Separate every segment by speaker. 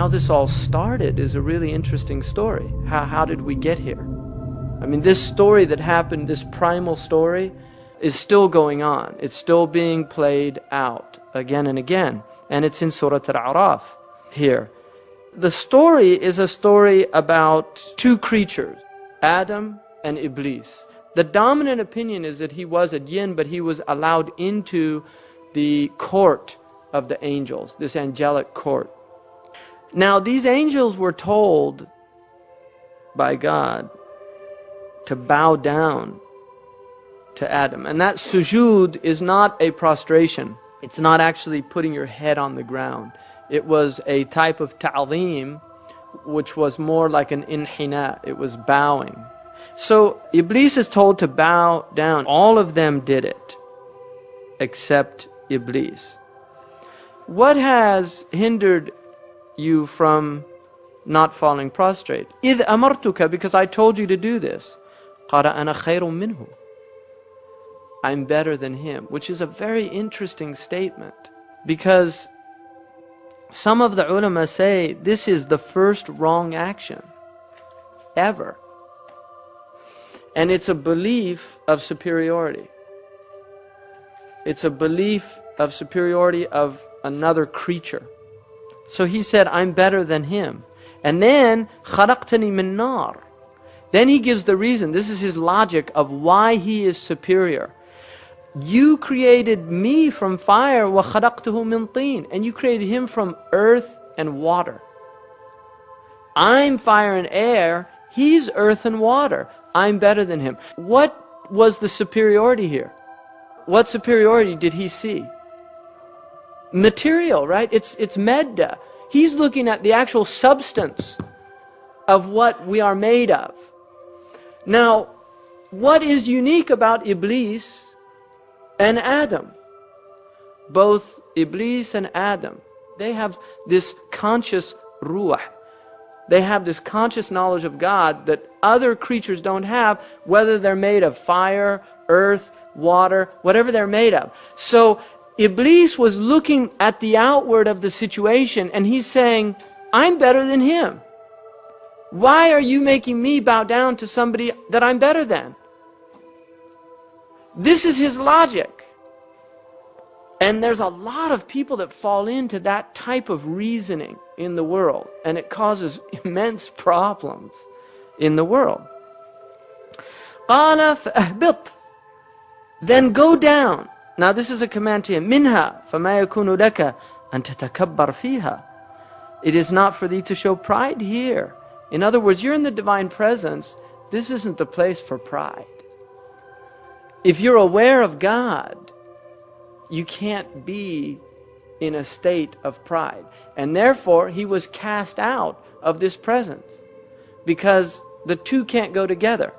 Speaker 1: how this all started is a really interesting story. How did we get here? I mean, this story that happened, this primal story, is still going on. It's still being played out again and again. And it's in Surah Al-A'raf here. The story is a story about two creatures, Adam and Iblis. The dominant opinion is that he was a jinn, but he was allowed into the court of the angels, this angelic court. Now, these angels were told by God to bow down to Adam. And that sujood is not a prostration. It's not actually putting your head on the ground. It was a type of ta'zeem, which was more like an inhina. It was bowing. So Iblis is told to bow down. All of them did it, except Iblis. What has hindered you from not falling prostrate? إِذْ أَمَرْتُكَ, because I told you to do this. قَالَ أَنَا خَيْرٌ مِّنْهُ, I'm better than him, which is a very interesting statement, because some of the ulama say this is the first wrong action ever. And it's a belief of superiority. It's a belief of superiority of another creature. So he said, I'm better than him. And then, خَلَقْتَنِي مِن نَارٍ. Then he gives the reason. This is his logic of why he is superior. You created me from fire, وَخَلَقْتُهُ مِن طِينٍ. And you created him from earth and water. I'm fire and air. He's earth and water. I'm better than him. What was the superiority here? What superiority did he see? Material, right? It's medda. He's looking at the actual substance of what we are made of. Now, what is unique about Iblis and Adam? Both Iblis and Adam, they have this conscious ruh. They have this conscious knowledge of God that other creatures don't have, whether they're made of fire, earth, water, whatever they're made of. So Iblis was looking at the outward of the situation and he's saying, I'm better than him. Why are you making me bow down to somebody that I'm better than? This is his logic. And there's a lot of people that fall into that type of reasoning in the world, and it causes immense problems in the world. قَالَ فَأَهْبِطْ, then go down. Now this is a command to him. مِنْهَا فَمَا يَكُونُ لَكَ أَن تَتَكَبَّرْ فِيهَا. It is not for thee to show pride here. In other words, you're in the divine presence. This isn't the place for pride. If you're aware of God, you can't be in a state of pride. And therefore, he was cast out of this presence, because the two can't go together.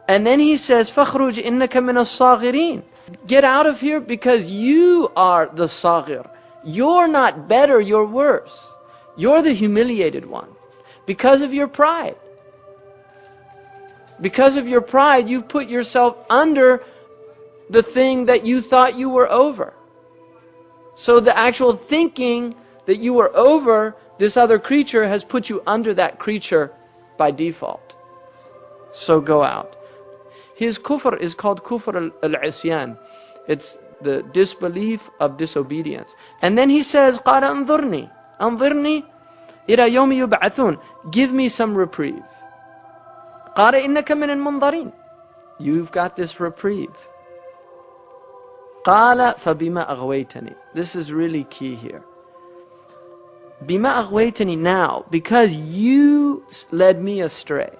Speaker 1: And then he says, فَخْرُجْ إِنَّكَ مِنَ الصَّاغِرِينَ. Get out of here, because you are the saghir. You're not better, you're worse. You're the humiliated one because of your pride. Because of your pride, you've put yourself under the thing that you thought you were over. So the actual thinking that you were over this other creature has put you under that creature by default. So go out. His kufr is called kufr al-isyan. It's the disbelief of disobedience. And then he says, قَالَ أَنظُرْنِي أَنظِرْنِي إِلَى يَوْمِ يُبْعَثُونَ. Give me some reprieve. قَالَ إِنَّكَ مِنَ الْمُنظَرِينَ. You've got this reprieve. قَالَ فَبِمَا أَغْوَيْتَنِي. This is really key here. بِمَا أَغْوَيْتَنِي, now, because you led me astray.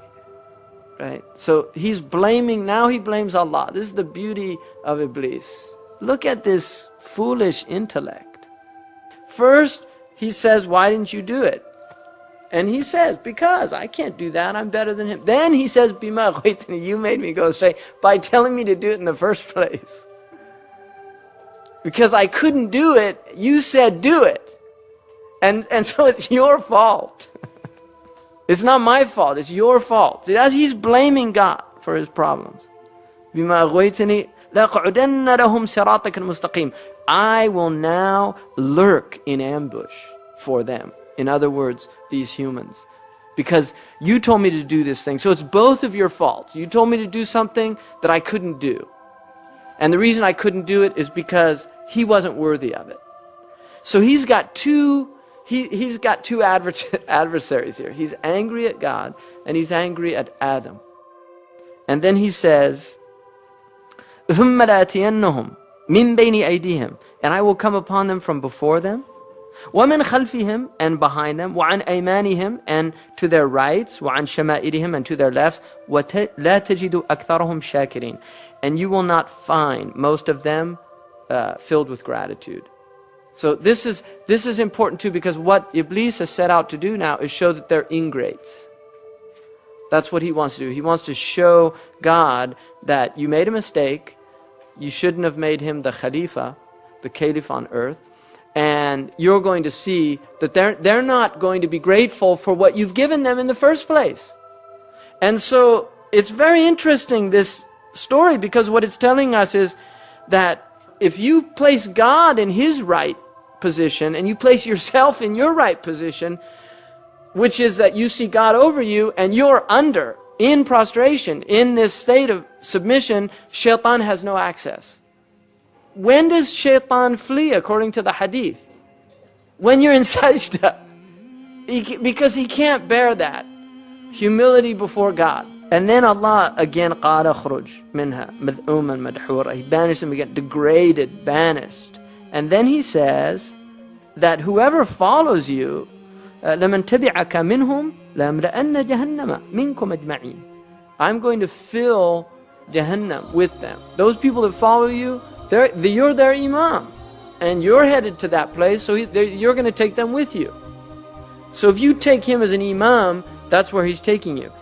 Speaker 1: Right? So he's blaming, now he blames Allah. This is the beauty of Iblis. Look at this foolish intellect. First, he says, why didn't you do it? And he says, because I can't do that, I'm better than him. Then he says, بِمَا أَغْوَيْتَنِي, you made me go astray by telling me to do it in the first place. Because I couldn't do it, you said do it. And so it's your fault. It's not my fault, it's your fault. See, he's blaming God for his problems. بِمَا أَغْوَيْتَنِي لَأَقْعُدَنَّ لَهُمْ صِرَاطَكَ الْمُسْتَقِيمَ. I will now lurk in ambush for them. In other words, these humans. Because you told me to do this thing. So it's both of your faults. You told me to do something that I couldn't do. And the reason I couldn't do it is because he wasn't worthy of it. So he's got two adversaries here. He's angry at God and he's angry at Adam. And then he says, ثُمَّ لَأَتِيَنَّهُمْ مِنْ بَيْنِ أَيْدِيهِمْ, and I will come upon them from before them, وَمِنْ خَلْفِهِمْ, and behind them, وَعَنْ أَيْمَانِهِمْ, and to their rights, وَعَنْ شَمَائِلِهِمْ, and to their lefts, وَلَا تَجِدُ أَكْثَرَهُمْ شَاكِرِينَ, and you will not find most of them filled with gratitude. So this is important too, because what Iblis has set out to do now is show that they're ingrates. That's what he wants to do. He wants to show God that you made a mistake, you shouldn't have made him the Khalifa, the Caliph on earth, and you're going to see that they're not going to be grateful for what you've given them in the first place. And so it's very interesting, this story, because what it's telling us is that if you place God in his right position and you place yourself in your right position, which is that you see God over you and you're under, in prostration, in this state of submission, shaitan has no access. When does shaitan flee according to the hadith? When you're in sajda. Because he can't bear that. Humility before God. And then Allah again, قَالَ خُرُجْ مِنْهَا مَذْءُومًا مَدْحُورًا. He banished him again, degraded, banished. And then he says that whoever follows you, لَمَنْ تَبِعَكَ مِنْهُمْ لَأَمْلَأَنَّ جَهَنَّمَ مِنْكُمْ أَجْمَعِينَ. I'm going to fill Jahannam with them. Those people that follow you, you're their imam. And you're headed to that place, so you're going to take them with you. So if you take him as an imam, that's where he's taking you.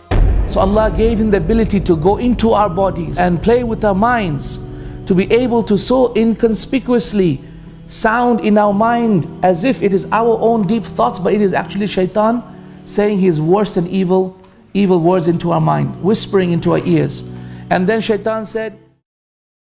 Speaker 2: So Allah gave him the ability to go into our bodies and play with our minds, to be able to so inconspicuously sound in our mind as if it is our own deep thoughts, but it is actually shaitan saying his worst and evil words into our mind, whispering into our ears. And then shaitan said,